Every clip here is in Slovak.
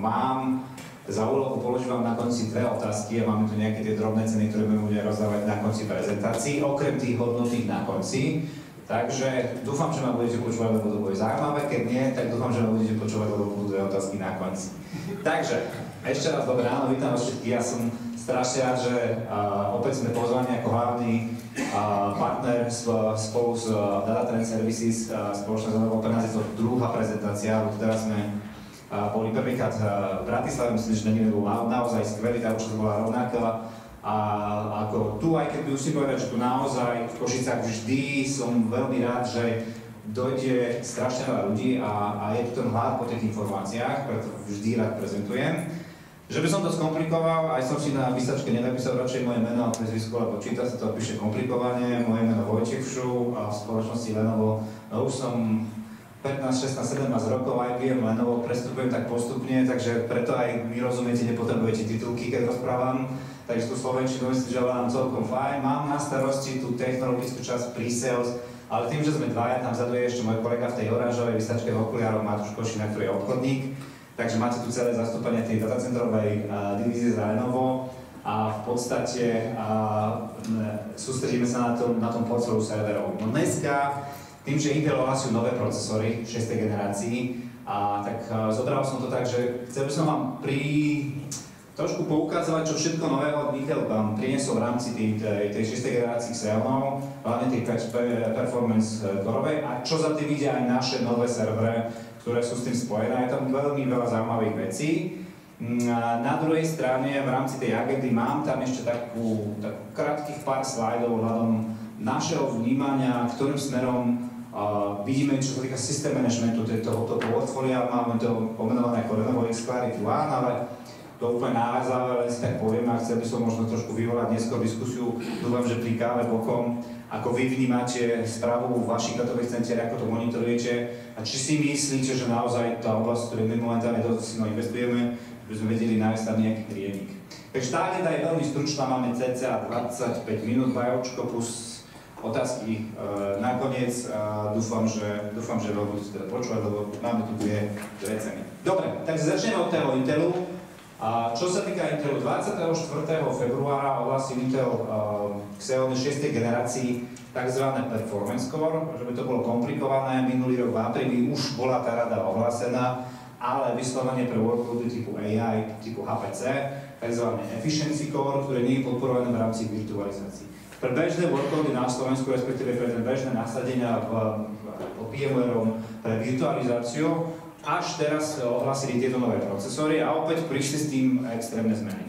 mám za úlohu položiť vám na konci dve otázky a máme tu nejaké tie drobné ceny, ktoré budeme rozdávať na konci prezentácií, okrem tých hodnotných na konci. Takže dúfam, že ma budete počúvať, lebo to bude zaujímavé, keď nie, tak dúfam, že ma budete počúvať, lebo budú dve otázky na konci. Takže, ešte raz dobré ráno, vítam vás všetkých, ja som strašne rád, že opäť sme pozvaní ako hlavný partner spolu s Data Trend Services, spoločnosť, lebo pre nás je to druhá prezentácia, lebo teraz sme boli prvýkrát v Bratislave, myslím, že není bolo naozaj skvelý, tá účasť bola rovnaká. A ako tu, aj keď musím povedať, že tu naozaj v Košicách vždy som veľmi rád, že dojde strašne veľa ľudí a je tu ten hlad po tých informáciách, preto vždy rád prezentujem. Že by som to skomplikoval, aj som si na výstačke nenapísal radšej moje meno a priezvisko, lebo číta sa to, píše komplikovane, moje meno Vojtech Všu a v spoločnosti Lenovo, už som 15, 16, 17 rokov IBM Lenovo, prestupujem tak postupne, takže preto aj mi rozumiete, nepotrebujete titulky, keď rozprávam. Takže tú slovenčinu myslím, že vám celkom fajn. Mám na starosti tú technologickú časť pre-sales, ale tým, že sme dvaja, tam vzadu je ešte môj kolega v tej oranžovej výstačke v okuliároch, Matúš Košina, ktorý je obchodník. Takže máte tu celé zastúpenie tej datacentrovej divízie za Lenovo a v podstate sústredíme sa na tom portfóliu serverov. No dneska, tým, že Intel ohlasujú nové procesory 6. generácii, tak zobral som to tak, že chcel by som vám trošku poukázať, čo všetko nového Intel vám priniesol v rámci tej 6. generácii Xeonov, hlavne tej performance coreovej a čo za tým ide aj naše nové servery, ktoré sú s tým spojené. Je tam veľmi veľa zaujímavých vecí. Na druhej strane v rámci tej agendy mám tam ešte takú krátkych pár slajdov ohľadom našeho vnímania, ktorým smerom vidíme, čo sa týka systém managementu tohoto portfólia. Máme to pomenované ako Lenovo X-Clarity One, ale to úplne na záver, len si tak poviem a chcel by som možno trošku vyvolať neskôr diskusiu, dúfam, že pri káve bokom, ako vy vnímate správu v vašich datových centiach, ako to monitorujete a či si myslíte, že naozaj tá oblasť, ktorej my momentálne dosť silno investujeme, by sme vedeli nájsť tam nejaký prienik. Takže tá agenda je veľmi stručná, máme cca 25 minút, bajočko plus otázky nakoniec. Dúfam, že veľmi budete teda počúvať, lebo máme tu dve ceny. Dobre, takže začneme od toho Intelu. Čo sa týka Intelu, 24. februára ohlásil Intel Xeon 6. generácii tzv. Performance Core, že by to bolo komplikované, minulý rok v apríli už bola tá rada ohlásená, ale vyslovene pre workloady typu AI, typu HPC, tzv. Efficiency Core, ktoré nie je podporované v rámci virtualizácií. Pre bežné workloady na Slovensku, respektíve pre bežné nasadenia pod VMwareom pre virtualizáciu, až teraz ohlasili tieto nové procesory a opäť prišli s tým extrémne zmeny.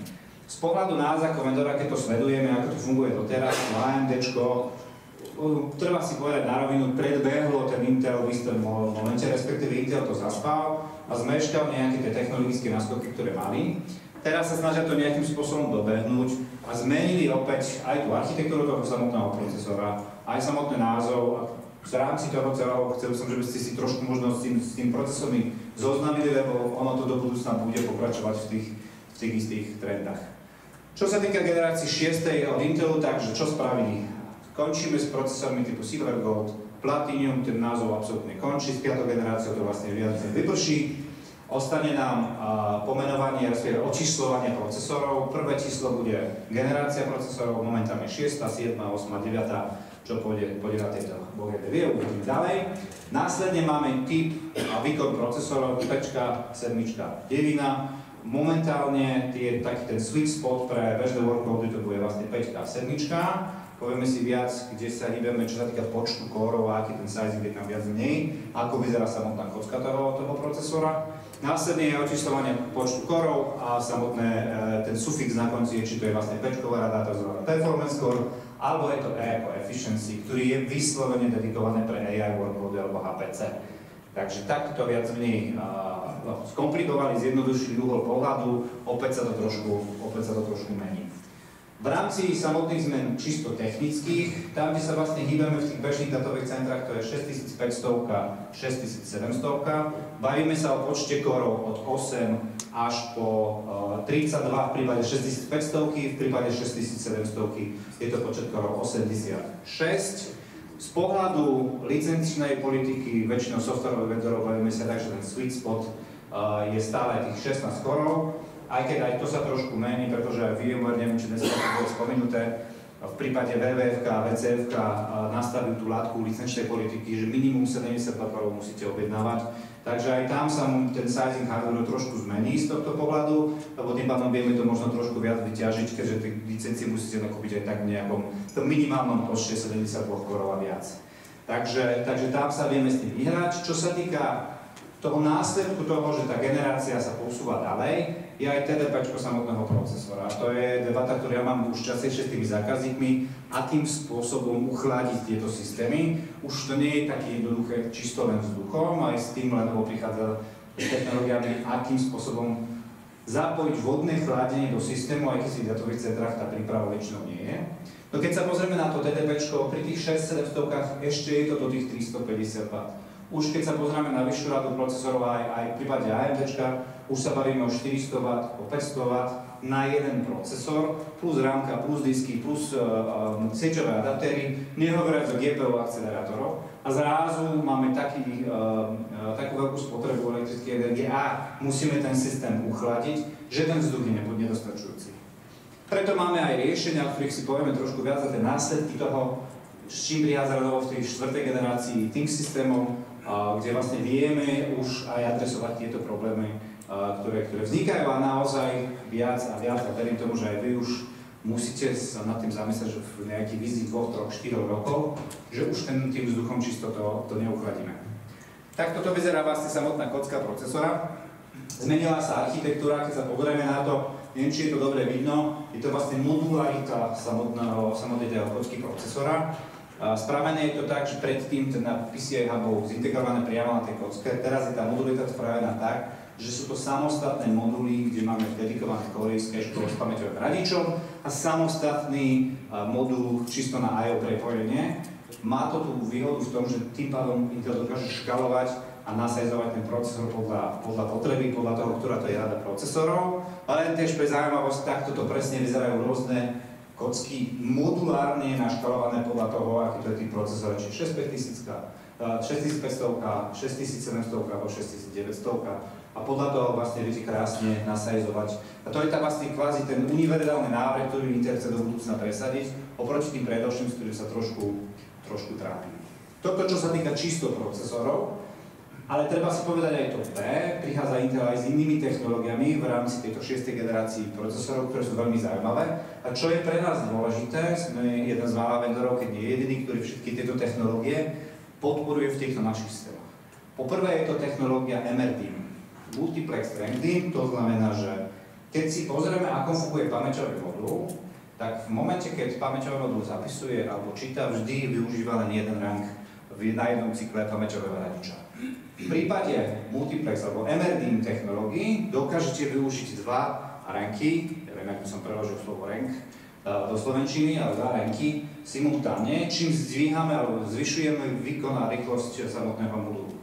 Z pohľadu nás ako vendora, keď to sledujeme, ako to funguje doteraz, AMDčko, treba si povedať na rovinu, predbehlo ten Intel v istom momente, respektíve Intel to zaspal a zmeškal nejaké tie technologické náskoky, ktoré mali. Teraz sa snažia to nejakým spôsobom dobehnúť a zmenili opäť aj tú architektúru toho samotného procesora, aj samotný názov. V rámci toho celého chcel som, že by ste si trošku možno s tým procesom zoznamili, lebo ono to do budúcna bude pokračovať v tých istých trendách. Čo sa týka generácie 6. od Intelu, takže čo spravili? Končíme s procesormi typu Silver Gold, Platinum, ten názov absolútne končí, s 5. generáciou to vlastne viac vyprší. Ostane nám pomenovanie, respektíve očísľovanie procesorov. Prvé číslo bude generácia procesorov, momentálne 6., 7., 8., 9., čo pôjde na tejto bohede uvidíme ďalej. Následne máme typ a výkon procesorov 5, 7, 9. Momentálne taký ten sweet spot pre bežné workloady to bude vlastne 5 a 7. Povieme si viac, kde sa hýbeme, čo sa týka počtu kórov a aký ten sizing je tam viac menej, ako vyzerá samotná kocka toho procesora. Následne je očísľovanie počtu kórov a samotné ten sufix na konci je, či to je vlastne 5-ková rada, tzv. Performance core, alebo je to E ako efficiency, ktorý je vyslovene dedikované pre AI workloady alebo HPC. Takže takto to viac menej skomplikovali, zjednodušili uhol pohľadu, opäť sa to trošku mení. V rámci samotných zmen čisto technických, tam, kde sa vlastne hýbeme v tých bežných datových centrách, to je 6500, 6700. Bavíme sa o počte kórov od 8 až po 32 v prípade 6500, v prípade 6700 je to počet kórov 86. Z pohľadu licenčnej politiky väčšinou softwarových vendorov bavíme sa tak, že ten sweet spot je stále tých 16 korov, aj keď aj to sa trošku mení, pretože aj VMware, neviem, či dnes to bolo spomenuté, v prípade WWF a VCF nastavujú tú látku licenčnej politiky, že minimum 72 korov musíte objednávať. Takže aj tam sa ten sizing hardware trošku zmení z tohto pohľadu, lebo tým pádom vieme to možno trošku viac vyťažiť, keďže tie licencie musíte nakúpiť aj tak v nejakom tom minimálnom počte 72 korov a viac. Takže tam sa vieme s tým vyhrať. Čo sa týka toho následku toho, že tá generácia sa posúva ďalej, je aj TDPčko samotného procesora. To je debata, ktorú ja mám už častejšie s tými zákazníkmi, akým spôsobom uchladiť tieto systémy. Už to nie je také jednoduché čisto len vzduchom, aj s tým len prichádza s technológiami, akým spôsobom zapojiť vodné chladenie do systému, aj keď si v datových centrách tá príprava väčšinou nie je. No keď sa pozrieme na to TDPčko, pri tých 6-700 ešte je to do tých 350 W. Už keď sa pozrieme na vyššiu radu procesorov aj v prípade AMDčka, už sa bavíme o 400 W, o 500 W na jeden procesor, plus rámka, plus disky, plus sieťové adaptéry, nehovoriac o GPU akcelerátorov. A zrazu máme takú veľkú spotrebu elektrickej energie a musíme ten systém uchladiť, že ten vzduch je nedostačujúci. Preto máme aj riešenia, o ktorých si povieme trošku viac za tie následky toho, s čím prichádza v tej 4. generácii tým systémom, kde vlastne vieme už aj adresovať tieto problémy, ktoré vznikajú a naozaj viac a verím tomu, že aj vy už musíte sa nad tým zamyslieť, že v nejakých vízii 2, 3, 4 rokov, že už tým vzduchom čisto to neuchladíme. Tak toto vyzerá vlastne samotná kocka procesora. Zmenila sa architektúra, keď sa pozrieme na to, neviem, či je to dobre vidno, je to vlastne modularita samotnej kocky procesora. Spravené je to tak, že predtým ten PCI hub bol zintegrované priamo na tej kocke. Teraz je tá modularita spravená tak, že sú to samostatné moduly, kde máme dedikované kory s cache-kou s pamäťovým radičom a samostatný modul čisto na I/O prepojenie. Má to tú výhodu v tom, že tým pádom Intel dokáže škalovať a nasajzovať ten procesor podľa potreby, podľa toho, ktorá to je rada procesorov. Ale tiež pre zaujímavosť, takto to presne vyzerajú rôzne kocky modulárne naškalované podľa toho, aký to je tým procesor, či 6500, 6700 alebo 6900. A podľa toho vlastne viete krásne nasajzovať. A to je tá vlastne kvázi ten univerzálny návrh, ktorý Intel chce do budúcna presadiť, oproti tým predošlým, s ktorým sa trošku trápi. Toto, čo sa týka čisto procesorov, ale treba si povedať aj to B, prichádza Intel aj s inými technológiami v rámci tejto 6. generácii procesorov, ktoré sú veľmi zaujímavé. A čo je pre nás dôležité, sme jeden z mála vendorov, keď nie jediný, ktorý všetky tieto technológie podporuje v týchto našich systémoch. Poprvé je to technológia MRDIMM. Multiplex Random, to znamená, že keď si pozrieme, ako funguje pamäťový modul, tak v momente, keď pamäťový modul zapisuje alebo číta, vždy využíva len jeden rank na jednom cykle pamäťového radiča. V prípade multiplex alebo MRDIMM technológií dokážete využiť dva ranky, neviem, ako som preložil slovo rank do slovenčiny, ale dva ranky simultánne, čím zdvíhame alebo zvyšujeme výkon a rýchlosť samotného modulu.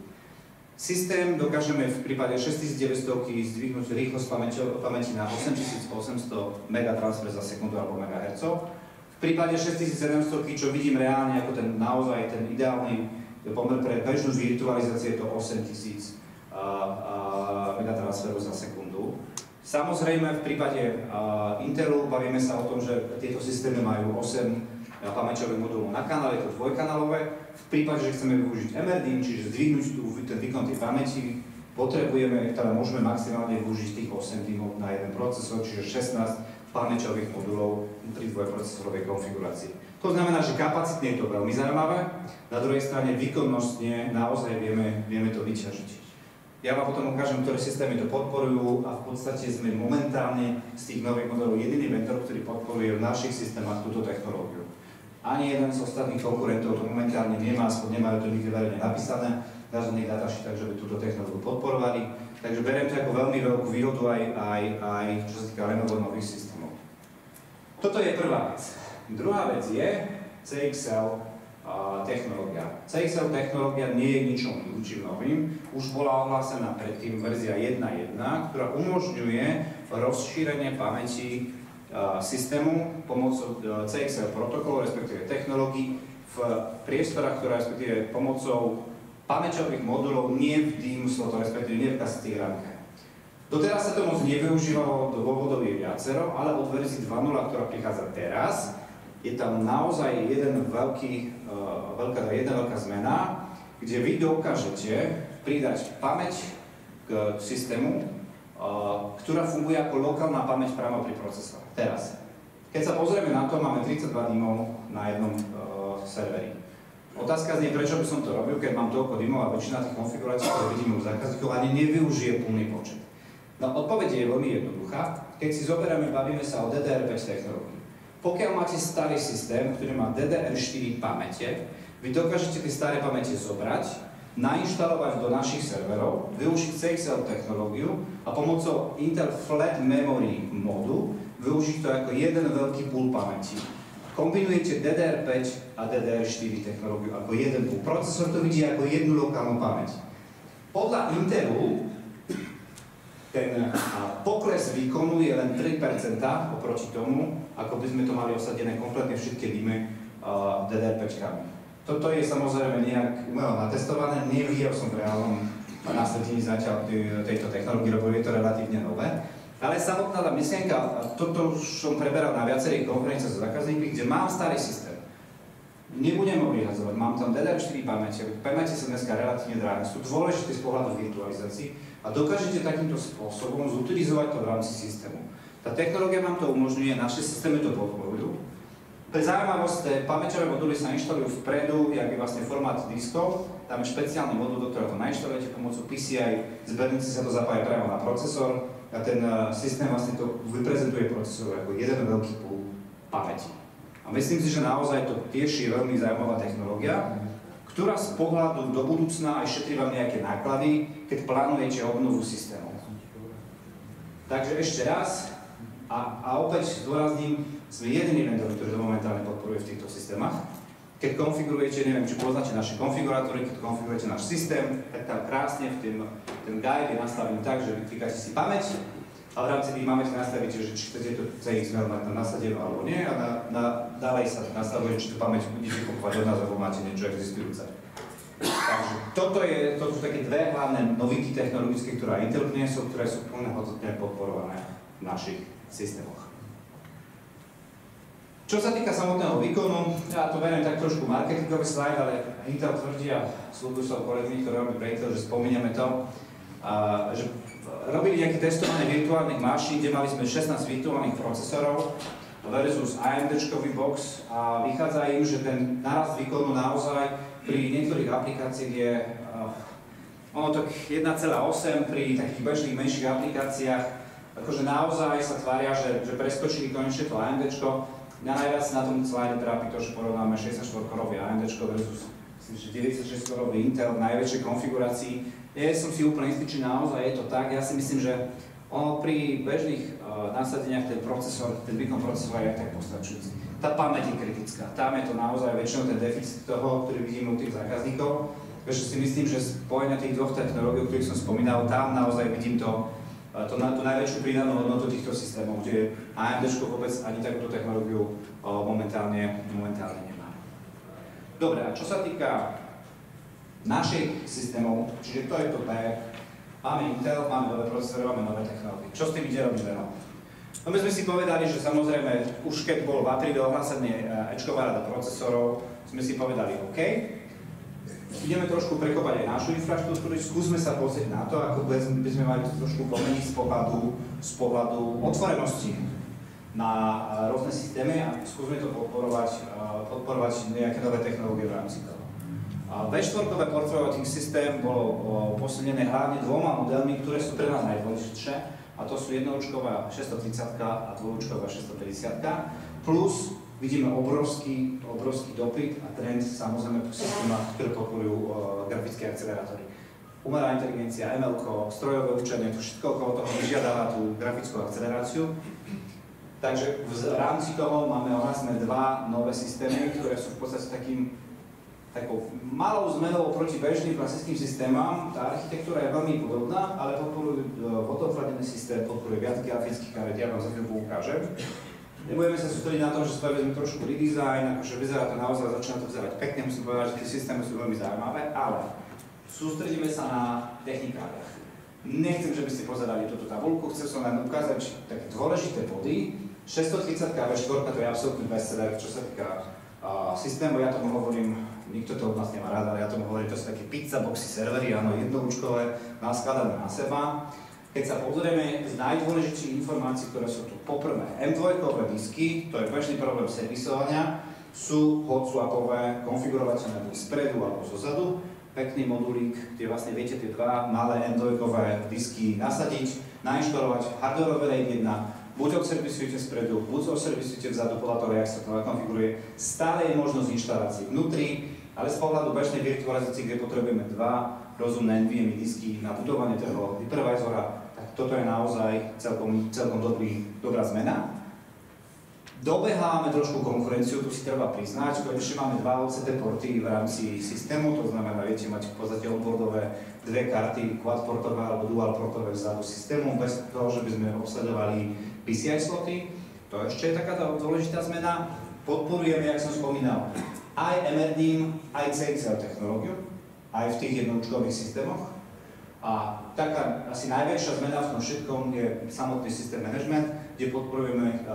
Systém dokážeme v prípade 6900 zdvihnúť rýchlosť pamäti na 8800 megatransfer za sekundu alebo megahertzov. V prípade 6700, čo vidím reálne ako naozaj ten ideálny pomer pre bežnú virtualizáciu, je to 8000 megatransferov za sekundu. Samozrejme v prípade Intelu bavíme sa o tom, že tieto systémy majú 8 pamäťových modulov na kanále, je to dvojkanálové. V prípade, že chceme využiť MRDIMM, čiže zdvihnúť ten výkon tej pamäti, môžeme maximálne využiť tých 8 DIMMov na jeden procesor, čiže 16 pamäťových modulov pri dvojprocesorovej konfigurácii. To znamená, že kapacitne je to veľmi zaujímavé, na druhej strane výkonnostne naozaj vieme to vyťažiť. Ja vám potom ukážem, ktoré systémy to podporujú a v podstate sme momentálne z tých nových modelov jediný vendor, ktorý podporuje v našich systémach túto technológiu. Ani jeden z ostatných konkurentov to momentálne nemá, aspoň nemajú to nikde verejne napísané na žiadnych datasheetách, že by túto technológiu podporovali. Takže beriem to ako veľmi veľkú výhodu aj čo sa týka renovov nových systémov. Toto je prvá vec. Druhá vec je CXL technológia. CXL technológia nie je ničím novým. Už bola ohlásená predtým verzia 1.1, ktorá umožňuje rozšírenie pamäti systému pomocou CXL protokolu, respektíve technológií v priestorách, ktoré respektíve pomocou pamäťových modulov nie v DIMM slot, respektíve nie v kasetných rámke. Doteraz sa to moc nevyužívalo, dôvodov je viacero, ale od verzii 2.0, ktorá prichádza teraz, je tam naozaj jedna veľká zmena, kde vy dokážete pridať pamäť k systému, ktorá funguje ako lokálna pamäť priamo pri procesore. Teraz, keď sa pozrieme na to, máme 32 dymov na jednom serveri. Otázka znie, prečo by som to robil, keď mám toľko dymov a väčšina tých konfigurácií, ktoré vidíme u zákazníkov, ani nevyužije plný počet. No, odpoveď je veľmi jednoduchá. Keď si zoberieme, bavíme sa o DDR5 technológii. Pokiaľ máte starý systém, ktorý má DDR4 pamäte, vy dokážete tie staré pamäte zobrať, nainštalovať do našich serverov, využiť CXL technológiu a pomocou Intel Flat Memory modu využiť to ako jeden veľký pool pamäti. Kombinujete DDR5 a DDR4 technológiu ako jeden pool. Procesor to vidí ako jednu lokálnu pamäť. Podľa Intelu ten pokles výkonu je len 3% oproti tomu, ako by sme to mali osadené kompletne všetky dymy DDR5-kami. Toto je samozrejme nejak umelo natestované, nevidel som v reálnom nasledení zatiaľ tejto technológie, lebo je to relatívne nové. Ale samotná tá myšlienka, toto už som preberal na viacerých konferenciách s zákazníkmi, kde mám starý systém. Nebudem ho vyhadzovať, mám tam DDR4 pamäte, pamäte sa dneska relatívne drahé, sú dôležité z pohľadu virtualizácií a dokážete takýmto spôsobom zutilizovať to v rámci systému. Tá technológia vám to umožňuje, naše systémy to podporujú. Pre zaujímavosť, tie pamäťové moduly sa inštalujú vpredu, jak je vlastne formát diskov, tam je špeciálny modul, do ktorého to nainštalujete pomocou PCI, zbernici sa to zapája priamo na procesor a ten systém vlastne to vyprezentuje procesor ako jeden veľký pool pamäti. A myslím si, že naozaj to tiež je veľmi zaujímavá technológia, ktorá z pohľadu do budúcna aj šetrí vám nejaké náklady, keď plánujete obnovu systémov. Takže ešte raz, a opäť zdôrazním, sme jediný vendor, ktorý to momentálne podporuje v týchto systémach. Keď konfigurujete, neviem, či poznáte naše konfigurátory, keď konfigurujete náš systém, tak tam krásne ten guide je nastavený tak, že vyklikáte si pamäť, a v rámci tých pamäti nastavíte, že či chcete to CXL mať tam nasadenú alebo nie a ďalej sa nastavuje, či tú pamäť budete kupovať od nás, alebo máte niečo existujúce. Takže toto sú také dve hlavné novinky technologické, ktoré Intel priniesol, ktoré sú plnohodnotne podporované v našich systémoch. Čo sa týka samotného výkonu, ja to verím tak trošku marketingový slajd, ale Intel tvrdí a slúbujú sa kolegmi, ktorí robí pre Intel, že spomíname to, že robili nejaké testovanie virtuálnych mašín, kde mali sme 16 virtuálnych procesorov versus AMD-čkový box a vychádza im, že ten nárast výkonu naozaj pri niektorých aplikáciách je ono tak 1,8, pri takých bežných menších aplikáciách akože naozaj sa tvária, že preskočili konečne to AMD-čko. Mňa najviac na tom slajde trápi to, že porovnáme 64-korový AMD-čko versus 96-korový Intel v najväčšej konfigurácii. Ja som si úplne istý, či naozaj je to tak. Ja si myslím, že ono pri bežných nasadeniach ten výkon procesora je tak postačujúci. Tá pamäť je kritická. Tam je to naozaj väčšinou ten deficit toho, ktorý vidíme u tých zákazníkov. Takže si myslím, že spojenie tých dvoch technológií, o ktorých som spomínal, tam naozaj vidím tú najväčšiu pridanú hodnotu týchto systémov, kde AMD vôbec ani takúto technológiu momentálne nemá. Dobre, a čo sa týka našich systémov, čiže to je to B, máme Intel, máme nové procesory, máme nové technológie. Čo s tým ide robiť Lenovo? No my sme si povedali, že samozrejme, už keď bol v apríli ohlásený Ečková rada procesorov, sme si povedali OK, ideme trošku prekopať aj našu infraštruktúru, skúsme sa pozrieť na to, ako by sme mali to trošku pomeniť z pohľadu otvorenosti na rôzne systémy a skúsme to podporovať nejaké nové technológie v rámci toho. V4-kové portfolio systém bolo posilnené hlavne dvoma modelmi, ktoré sú pre nás najdôležitejšie, a to sú jednoučková 630 a dvojúčková 650, plus vidíme obrovský dopyt a trend samozrejme po systémach, ktoré podporujú grafické akcelerátory. Umelá inteligencia, ML-ko, strojové učenie, to všetko okolo toho vyžiadava tú grafickú akceleráciu. Takže v rámci toho máme ohlásené dva nové systémy, ktoré sú v podstate takou malou zmenou oproti bežným klasickým systémam. Tá architektúra je veľmi podobná, ale podporujú vodochladený systém, podporuje viac grafických kariet, ja vám za chvíľu ukážem. Nebudeme sa sústrediť na tom, že spravíme trošku redesign, akože vyzerá to naozaj, začína to vyzerať pekne, musím povedať, že tie systémy sú veľmi zaujímavé, ale sústredíme sa na technikáliach. Nechcem, že by ste pozerali túto tabuľku, chcel som len ukázať také dôležité body. 630 V4 to je absolútny bestseller, čo sa týka systému, ja tomu hovorím, nikto to od nás nemá rád, ale ja tomu hovorím, to sú také pizza boxy servery, áno, jednoučkové, naskladané na seba. Keď sa pozrieme z najdôležitejších informácií, ktoré sú tu, poprvé, M2 disky, to je bežný problém servisovania, sú hot-swapové, konfigurovateľné buď spredu alebo zozadu, pekný modulík, kde vlastne viete tie dva malé M2 disky nasadiť, nainštalovať hardwareové RAID 1, buď odservisujete spredu, buď odservisujete vzadu podľa toho, jak sa to nakonfiguruje. Stále je možnosť inštalácií vnútri, ale z pohľadu bežnej virtualizácie, kde potrebujeme dva rozumné NVMe disky na budovanie toho hypervisora, tak toto je naozaj celkom dobrá zmena. Dobehávame trošku konkurenciu, tu si treba priznať, pretože máme dva OCT porty v rámci systému, to znamená, viete mať v podstate onboardové dve karty, quad-portové alebo dual-portové vzadu systému, bez toho, že by sme obsledovali PCI sloty. To ešte je taká dôležitá zmena. Podporujeme, jak som spomínal, aj MRDIMM, aj CXL technológiu, aj v tých jednoučkových systémoch. A taká asi najväčšia zmena v tom všetkom je samotný systém management, kde podporujeme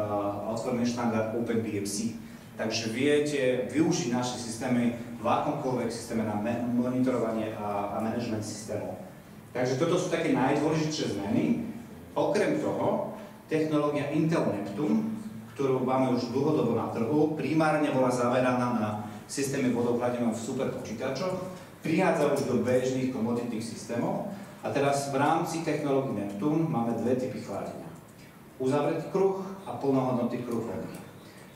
otvorený štandard OpenBMC. Takže viete využiť naše systémy v akomkoľvek systéme na monitorovanie a management systémov. Takže toto sú také najdôležitejšie zmeny. Okrem toho, technológia Intel Neptune, ktorú máme už dlhodobo na trhu, primárne bola zaveraná na systémy vodochladenom v superpočítačoch, prichádza už do bežných komoditných systémov a teraz v rámci technológie Neptune máme dve typy chladenia. Uzavretý kruh a plnohodnotný kruh vody.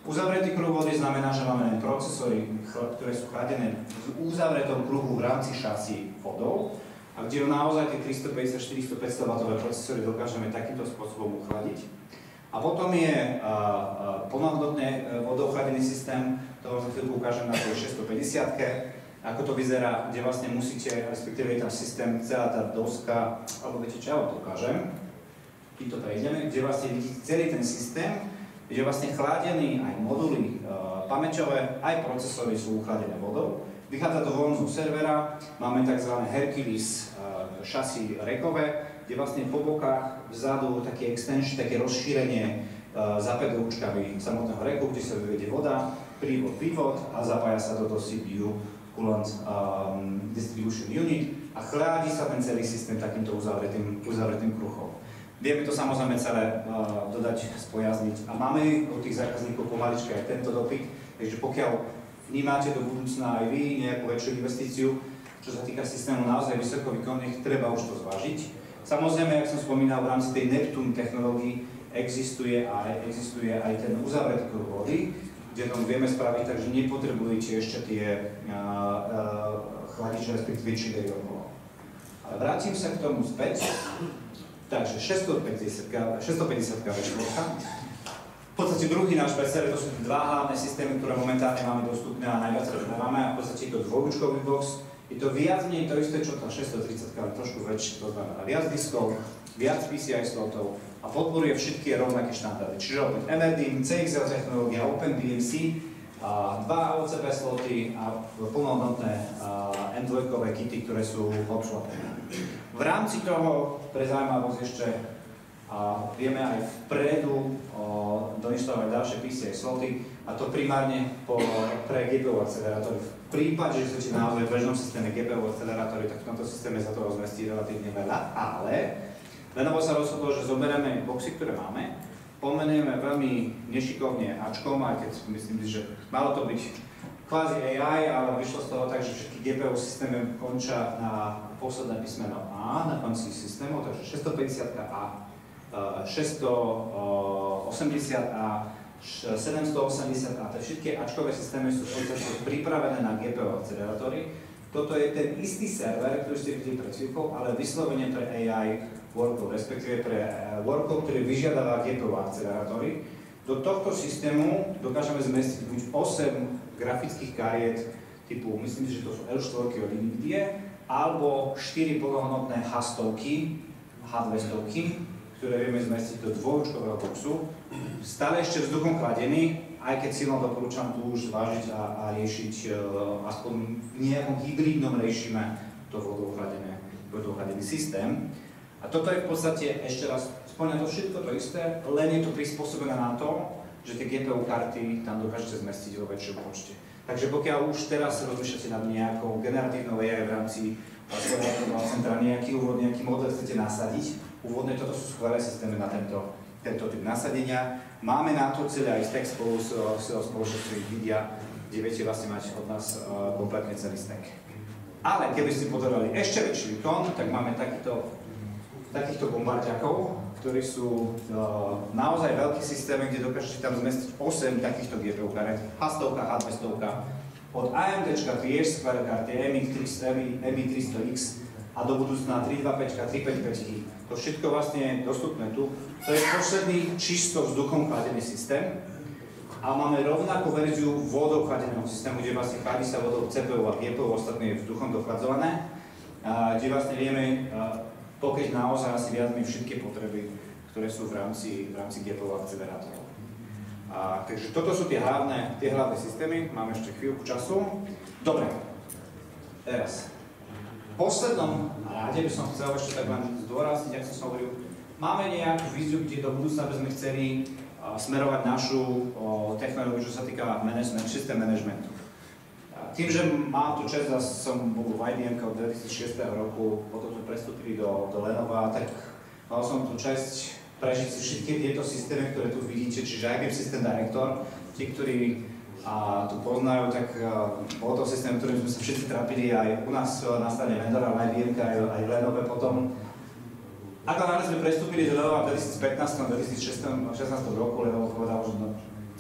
Uzavretý kruh vody znamená, že máme len procesory, ktoré sú chladené v uzavretom kruhu v rámci šasí vodou a kde naozaj tie 350, 400, 500 W procesory dokážeme takýmto spôsobom uchladiť. A potom je plnohodnotne vodochladený systém, to vám za chvíľku ukážem na tej 650-ke, ako to vyzerá, kde vlastne musíte, respektíve je tam systém, celá tá doska, alebo viete čo, ja vám to ukážem. Týmto prejdeme, kde vlastne vidíte celý ten systém, kde vlastne chladený aj moduly pamäťové, aj procesory sú uchladené vodou. Vychádza to von zo servera, máme tzv. Hercules šasy rekové, kde vlastne po bokách vzadu také extension, také rozšírenie za 5 rúčkami samotného reku, kde sa vyvedie voda, prívod, vývod a zapája sa to do CPU Coolant Distribution Unit a chladí sa ten celý systém takýmto uzavretým kruhom. Vieme to samozrejme celé dodať, spojazniť a máme od tých zákazníkov pomaličky aj tento dopyt, takže pokiaľ vnímate do budúcna aj vy nejakú väčšiu investíciu, čo sa týka systému naozaj vysokovýkonných, treba už to zvážiť. Samozrejme, jak som spomínal, v rámci tej Neptune technológii existuje aj ten uzavretý kruh vody, kde to vieme spraviť, takže nepotrebujete ešte tie chladiče, respektíve chillery okolo. Ale vrátim sa k tomu späť. Takže 650 V4. V podstate druhý náš bestseller, to sú dva hlavné systémy, ktoré momentálne máme dostupné a najviac predávame a v podstate je to dvojúčkový box. Je to viac menej to isté, čo tá 630, ale trošku väčšie, to znamená viac diskov, viac PCI slotov a podporuje všetky rovnaké štandardy. Čiže opäť MRDIMM, CXL technológia, OpenBMC, dva OCP sloty a plnohodnotné M2 kity, ktoré sú hot-swapené. V rámci toho, pre zaujímavosť ešte, vieme aj vpredu doinštalovať ďalšie PCI sloty a to primárne pre GPU akcelerátory. V prípade, že chcete naozaj v bežnom systéme GPU akcelerátory, tak v tomto systéme sa toho zmestí relatívne veľa, ale Lenovo sa rozhodlo, že zoberieme boxy, ktoré máme, pomenujeme veľmi nešikovne Ačkom, aj keď myslím, že malo to byť kvázi AI, ale vyšlo z toho tak, že všetky GPU systémy končia na posledné písmeno A na konci systému, takže 650A, 680A, 780A, tie všetky Ačkové systémy sú pripravené na GPU akcelerátory. Toto je ten istý server, ktorý ste videli pred chvíľkou, ale vyslovene pre AI workload, respektíve pre workload, ktorý vyžiadava GPU akcelerátory. Do tohto systému dokážeme zmestiť buď 8 grafických kariet typu, myslím si, že to sú L4 od NVIDIA, alebo 4 plnohodnotné H200, ktoré vieme zmestiť do dvojúčkového boxu. Stále ešte vzduchom chladený, aj keď silno doporúčam tu už zvážiť a riešiť aspoň v nejakom hybridnom režime to vodochladený systém. A toto je v podstate, ešte raz, spomínam to všetko to isté, len je to prispôsobené na to, že tie GPU karty tam dokážete zmestiť vo väčšom počte. Takže pokiaľ už teraz rozmýšľate nad nejakou generatívnou AI v rámci svojho centra, nejaký úvod, nejaký model chcete nasadiť, úvodne toto sú skvelé systémy na tento typ nasadenia. Máme na to celý aj stack spolu s spoločnosťou Nvidia, kde viete vlastne mať od nás kompletne celý stack. Ale keby ste potrebovali ešte väčší výkon, tak máme takýchto bombardiakov, ktorí sú naozaj veľký systém, kde dokážete tam zmestiť 8 takýchto GPU karet, H100, H200, od AMD Tierce karty MI300X a do budúcna 325, 355. To všetko vlastne je dostupné tu. To je posledný čisto vzduchom chladený systém. A máme rovnakú verziu vodou chladeného systému, kde vlastne chladí sa vodou CPU a GPU, ostatné je vzduchom dochladzované, kde vlastne vieme pokryť naozaj asi viac menej všetky potreby, ktoré sú v rámci GPU akcelerátorov. Takže toto sú tie hlavné systémy, máme ešte chvíľku času. Dobre, teraz. V poslednom rade by som chcel ešte tak len zdôrazniť, ako som hovoril, máme nejakú víziu, kde do budúcna by sme chceli smerovať našu technológiu, čo sa týka systém managementu. Tým, že mám tu čest a som bol v IBM od 2006 roku, potom sme prestúpili do Lenova, tak mal som tu čest prežiť si všetky tieto systémy, ktoré tu vidíte, čiže IBM System Director. Tí, ktorí tu poznajú, tak bol to systém, ktorým sme sa všetci trápili aj u nás na strane vendora, v IBM, aj v Lenove potom. Ako náhle sme prestúpili do Lenova v 2015 2016 roku, Lenovo povedal, že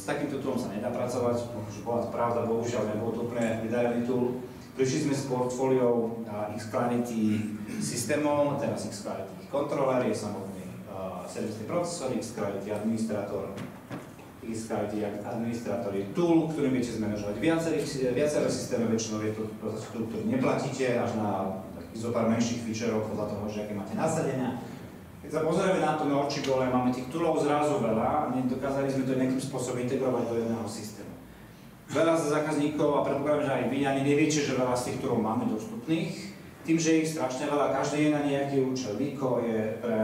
s takýmto toolom sa nedá pracovať, že bola to pravda, bohužiaľ nebol to úplne ideálny tool. Prišli sme s portfóliou X-Clarity systémov, teraz X-Clarity controller, je samotný servisný procesor, X-Clarity administrátor. X-Clarity administrátor je tool, ktorým viete zmanažovať viaceré systémy, väčšinou je to tool, ktorý neplatíte, až na zopár menších featureov podľa toho, že aké máte nasadenia. Keď sa pozrieme na to na oči gole, máme tých toolov zrazu veľa a nedokázali sme to nejakým spôsobom integrovať do jedného systému. Veľa z zákazníkov, a predpokladám, že aj vy ani neviete, že veľa z tých toolov máme dostupných. Tým, že ich strašne veľa, každý je na nejaký účel. Vico je pre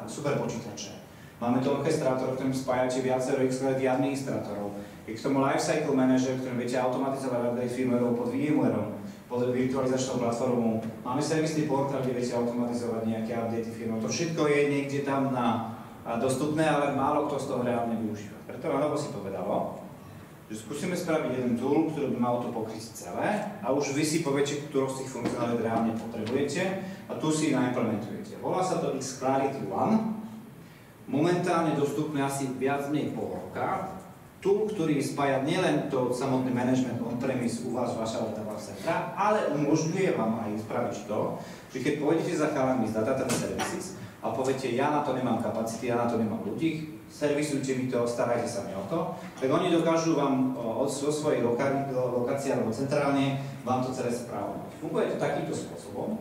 superpočítače. Máme to orchestrátor, ktorým spájate viacero X-Clarity administrátorov. Je k tomu lifecycle manager, ktorým viete automatizovať update firmwareov pod VMwareom, pod virtualizačnou platformou. Máme servisný portál, kde viete automatizovať nejaké updaty firmov. To všetko je niekde tam dostupné, ale málo kto z toho reálne využíva. Preto Lenovo si povedalo, že skúsime spraviť jeden tool, ktorý by mal to pokryť celé a už vy si poviete, ktorú z tých funkcionálít reálne potrebujete a tu si naimplementujete. Volá sa to X-Clarity One. Momentálne dostupné asi viac menej pol roka. Tool, ktorý spája nielen to samotný management on-premise u vás, vaša databáza centra, ale umožňuje vám aj spraviť to, že keď pôjdete za chalami z Data Services a poviete, ja na to nemám kapacity, ja na to nemám ľudí, servisujte mi to, starajte sa mi o to, tak oni dokážu vám zo svojej lokácie alebo centrálne vám to celé správovať. Funguje to takýmto spôsobom,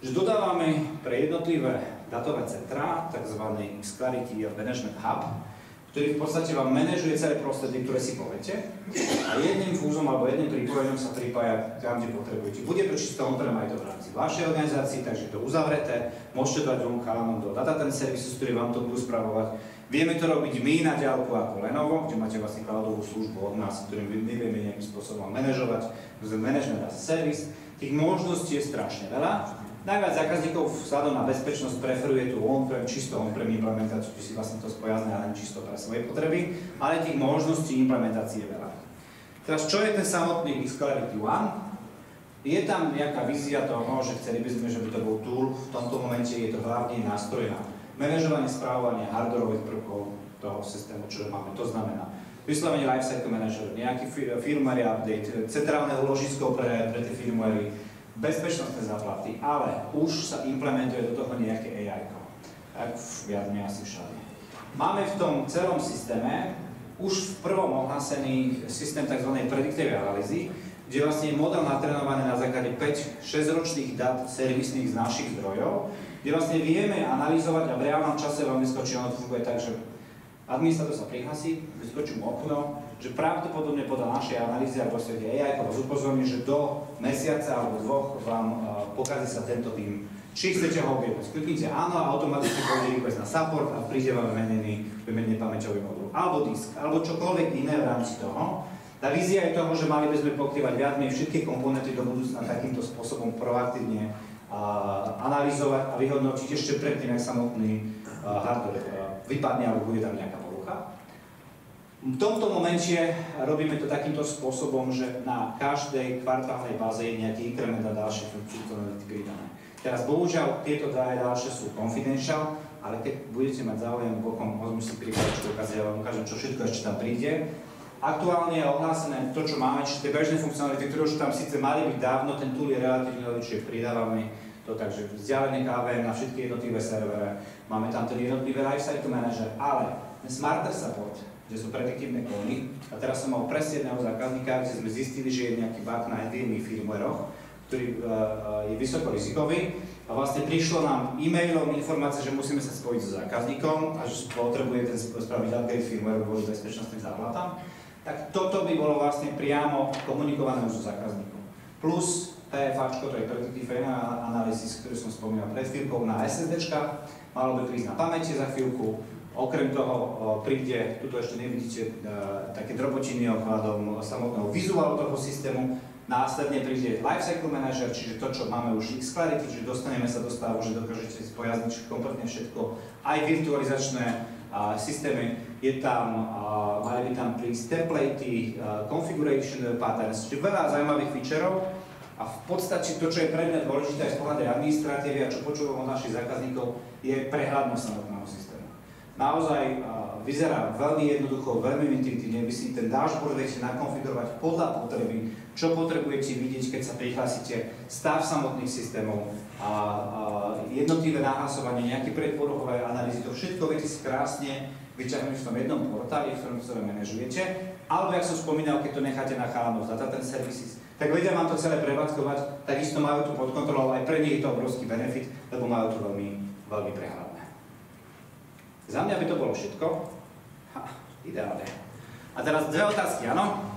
že dodávame pre jednotlivé datové centrá, tzv. X-Clarity Management Hub, ktorý v podstate vám manažuje celé prostredie, ktoré si poviete a jedným fúzom alebo jedným pripojením sa pripája tam, kde potrebujete. Bude to čisto on-prem aj to v rámci vašej organizácii, takže to uzavreté, môžete dať dvom chalanom do Data Services, ktorý vám to budú spravovať. Vieme to robiť my na diaľku ako Lenovo, kde máte vlastne cloudovú službu od nás, ktorým my vieme nejakým spôsobom manažovať, management as a service. Tých možností je strašne veľa. Najviac zákazníkov vzhľadom na bezpečnosť preferuje tú on-prem, čisto on-prem implementáciu, či si vlastne to spojazné len čisto pre svoje potreby, ale tých možností implementácie je veľa. Teraz, čo je ten samotný X-Clarity One? Je tam nejaká vízia toho, že chceli by sme, že by to bol tool, v tomto momente je to hlavný nástroj na manažovanie, správovanie hardwareových prvkov toho systému, čo máme. To znamená vyslovene lifecycle manager, nejaký firmware update, centrálne úložisko pre tie firmwary, bezpečnostné záplaty, ale už sa implementuje do toho nejaké AI-ko. Tak viac menej asi všade. Máme v tom celom systéme už v prvom ohlásený systém tzv. Predictive analýzy, kde vlastne je model natrénovaný na základe 5-6 ročných dát servisných z našich zdrojov, kde vlastne vieme analyzovať a v reálnom čase vám vyskočí, ono to funguje tak, že administrátor sa prihlasí, vyskočí mu okno, že pravdepodobne podľa našej analýzy a prostredie AI vás upozorní, že do mesiaca alebo dvoch vám pokazí sa tento tým, či chcete ho objednať. Kliknite áno a automaticky pôjde request na support a príde vám vymenený pamäťový modul. Alebo disk, alebo čokoľvek iné v rámci toho. Tá vízia je toho, že mali by sme pokrývať viac menej všetky komponenty do budúcna takýmto spôsobom proaktívne analyzovať a vyhodnotiť ešte predtým, ak samotný hardware vypadne alebo bude tam nejaká porucha. V tomto momente robíme to takýmto spôsobom, že na každej kvartálnej báze je nejaký inkrement a ďalšie funkcionality pridané. Teraz bohužiaľ tieto ďalšie sú confidential, ale keď budete mať záujem bokom, môžeme si pripraviť ukázy, ja vám ukážem, čo všetko ešte tam príde. Aktuálne je ohlásené to, čo máme, čiže tie bežné funkcionality, ktoré už tam síce mali byť dávno, ten tool je relatívne nový, čiže pridávame to, takže vzdialené KVM na všetky jednotlivé servere, máme tam ten jednotlivý lifecycle manager, ale ten smarter support, kde sú prediktívne kódy, a teraz som mal presne jedného zákazníka, kde sme zistili, že je nejaký bug na NVMe firmwareoch, ktorý je vysoko rizikový, a vlastne prišlo nám e-mailom informácia, že musíme sa spojiť so zákazníkom a že potrebuje ten spraviť upgrade firmware kvôli bezpečnostným záhľadám. Tak toto by bolo vlastne priamo komunikované už so zákazníkom. Plus PFAčko, to je Predictive Analysis, ktorý som spomínal pred chvíľkou, na SSDčka, malo by prísť na pamäti za chvíľku. Okrem toho príde, tuto ešte nevidíte, také drobotiny ohľadom samotného vizuálu toho systému. Následne príde Lifecycle Manager, čiže to, čo máme už X-Clarity, čiže dostaneme sa do stavu, že dokážete spojazniť kompletne všetko, aj virtualizačné systémy. Je tam, mali by tam prísť templatey, configuration patterns, čiže veľa zaujímavých featureov. A v podstate to, čo je pre mňa dôležité aj z pohľadu administratívy a čo počúvam od našich zákazníkov, je prehľadnosť samotného systému. Naozaj vyzerá veľmi jednoducho, veľmi intuitívne, vy si ten dashboard viete nakonfigurovať podľa potreby, čo potrebujete vidieť, keď sa prihlásite, stav samotných systémov, jednotlivé nahlasovanie, nejaké predporuchové analýzy, to všetko viete si krásne vyťahnuť v tom jednom portáli, v ktorom celé manažujete, alebo, jak som spomínal, keď to necháte na chalanov z Data Services, tak vedia vám to celé prevádzkovať, takisto majú tu pod kontrolou, aj pre nich je to obrovský benefit, lebo majú to veľmi, veľmi prehľadné. Za mňa by to bolo všetko. Ideálne. A teraz dve otázky, áno?